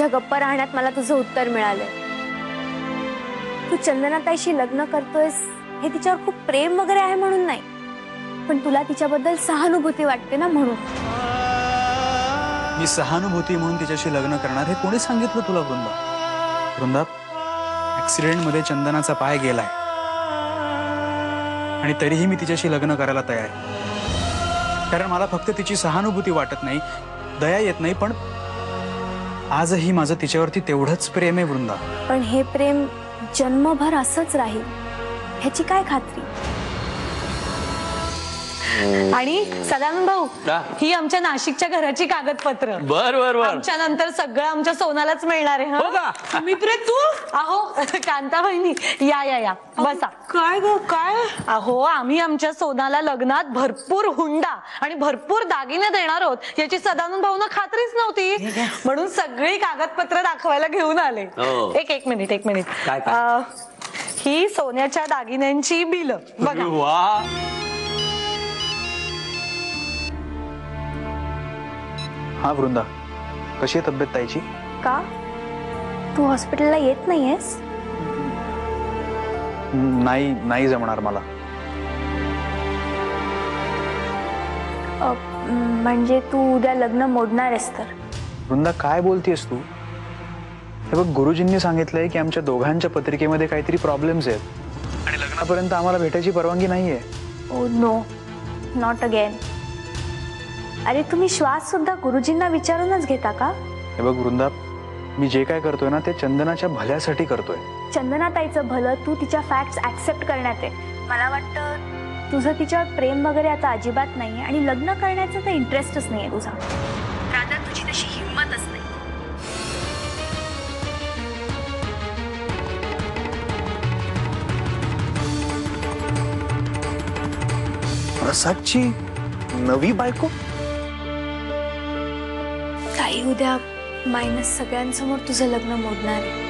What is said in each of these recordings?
तुझ्या गप्पा राहण्यात मला तुझं उत्तर मिळालंय। तू चंदनाताईशी लग्न करतोयस हे तिच्यावर खूप प्रेम वगैरे आहे म्हणून नाही, पण तुला तिच्याबद्दल सहानुभूती वाटते ना म्हणून। मी सहानुभूती म्हणून तिच्याशी लग्न करणार हे कोणी सांगितलं तुला वृंदा? वृंदा, ऍक्सिडेंट मध्ये चंदनाचा पाय गेलाय आणि तरीही मी तिच्याशी लग्न करायला तयार आहे, कारण मला फक्त तिची सहानुभूती वाटत नाही, दया येत नाही, पण आजही माझं तिच्यावरती तेवढंच प्रेम आहे वृंदा। पण हे प्रेम जन्मभर असंच राहील ह्याची काय खात्री? आणि सदानंद भाऊ, ही आमच्या नाशिकच्या घराची कागदपत्र। बर बर बर। आमच्या नंतर सगळं आमच्या सोनालाच मिळणार आहे। हो का? मित्र तू अहो कांता बहिणी, या या या बसा। काय गो काय? अहो आम्ही आमच्या सोनाला लग्नात भरपूर हुंडा आणि भरपूर दागिने देणार आहोत याची सदानंद भाऊंना खात्रीच नव्हती, म्हणून सगळी कागदपत्र दाखवायला घेऊन आले। एक मिनिट काय? ही सोन्याच्या दागिन्यांची बिल बघा। वा, हा वृंदा, कशी आहे तब्येत ताईची? का तू हॉस्पिटलला येत नाहीयेस? नाही जमणार मला। म्हणजे तू उद्या लग्न मोडणार आहेस तर? वृंदा, काय बोलतेस तू? हे बघ, गुरुजींनी सांगितलंय की आमच्या दोघांच्या पत्रिकेमध्ये काहीतरी प्रॉब्लेम्स आहेत आणि लग्नापर्यंत आम्हाला भेटायची परवानगी नाहीये। Oh no, not again. अरे तुम्ही श्वास सुद्धा गुरुजींना विचारूनच घेता का? हे बघ वृंदा, मी जे काय करतोय ना ते चंदनाच्या भल्यासाठी करतोय। चंदनाताईचं भलं तू तिच्या फॅक्ट्स ऍक्सेप्ट करण्यात आहे। मला वाटतं तुझं तिच्यावर प्रेम वगैरे आता अजिबात नाहीये आणि लग्न करण्याचा तर इंटरेस्टच नाहीये तुझा। राधा, तुझी तशी हिंमतच नाही। प्रसादची नवी बायको? ताई उद्या मायनस सगळ्यांसमोर तुझं लग्न मोडणार आहे।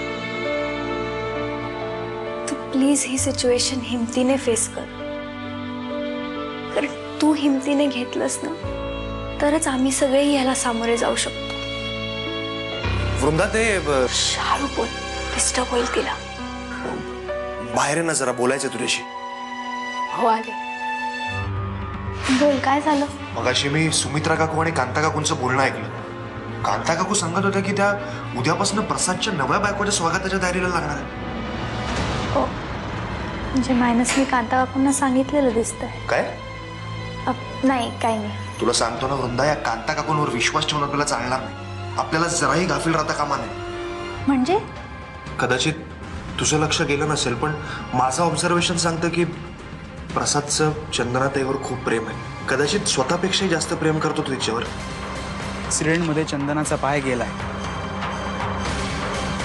तू प्लीज ही सिच्युएशन हिमतीने फेस कर, कारण तू हिमतीने घेतलंस ना तरच आम्ही सगळे याला सामोरे जाऊ शकतो। वृंदा, ते शाळू बोल, डिस्टर्ब होईल तिला। बाहेर आहे ना, जरा बोलायचं तुझ्याशी। हो आले, बोल काय झालं? मगाशी मी सुमित्रा काकू आणि कांता काकूंचं बोलणं ऐकलं। कांता काकू सांगत होत्या की त्या उद्यापासून प्रसादच्या नव्या बायकोच्या स्वागताच्या तयारीला लागणार आहे। हो, म्हणजे मायनस मी कांता काकूंना सांगितलेलं दिसतंय। काय? नाही, काही नाही। तुला सांगतो ना वृंदा, या कांता काकूंवर विश्वास ठेवून आपल्याला चालणार नाही। आपल्याला जराही गाफील राहता कामा नये। म्हणजे? कदाचित तुझं लक्ष गेलं नसेल, पण माझं ऑब्झर्वेशन सांगतं की प्रसादचं चंदनाताईवर खूप प्रेम आहे। कदाचित स्वतःपेक्षाही जास्त प्रेम करतो तो तिच्यावर। ऍक्सिडेंट मध्ये चंदनाचा पाय गेलाय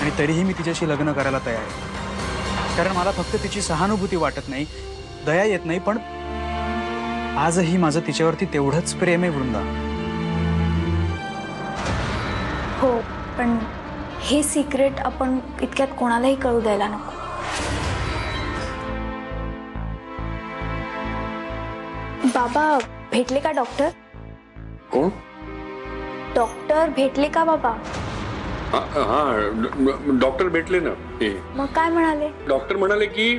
आणि तरीही मी तिच्याशी लग्न करायला तयार आहे, कारण मला फक्त तिची सहानुभूती वाटत नाही, दया येत नाही, पण आजही माझं तिच्यावरती तेवढंच प्रेम आहे वृंदा। हो, पण हे सिक्रेट आपण इतक्यात कोणालाही कळू द्यायला नको। बाबा भेटले का डॉक्टर? कोण? डॉक्टर भेटले का बाबा? हा, डॉक्टर भेटले ना। मग काय म्हणाले? डॉक्टर म्हणाले की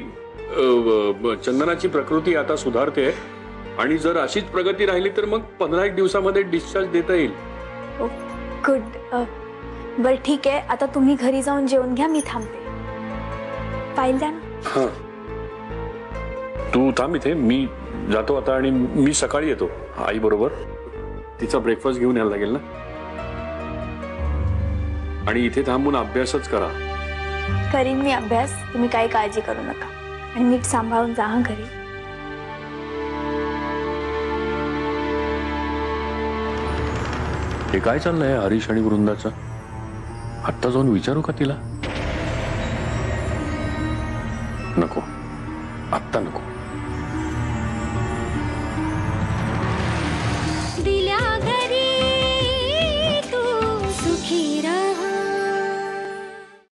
चंदनाची प्रकृती आता सुधारते आणि जर अशीच प्रगती राहिली तर मग 15 दिवसामध्ये डिस्चार्ज देता येईल। गुड। बरं ठीक आहे, आता तुम्ही घरी जाऊन जेवून घ्या, मी थांबते। फाईल द्या ना। हा, तू थांब इथे, मी जातो आता आणि मी सकाळी येतो आई बरोबर। तिचा ब्रेकफास्ट घेऊन यायला लागेल ना, आणि इथे थांबून अभ्यासच करा। करीन मी अभ्यास, तुम्ही काही काळजी करू नका आणि नीट सांभाळून जा हं घरी। हे काय चाललंय हरीश आणि वृंदाचं? आत्ता जाऊन विचारू का तिला? नको, आत्ता नको।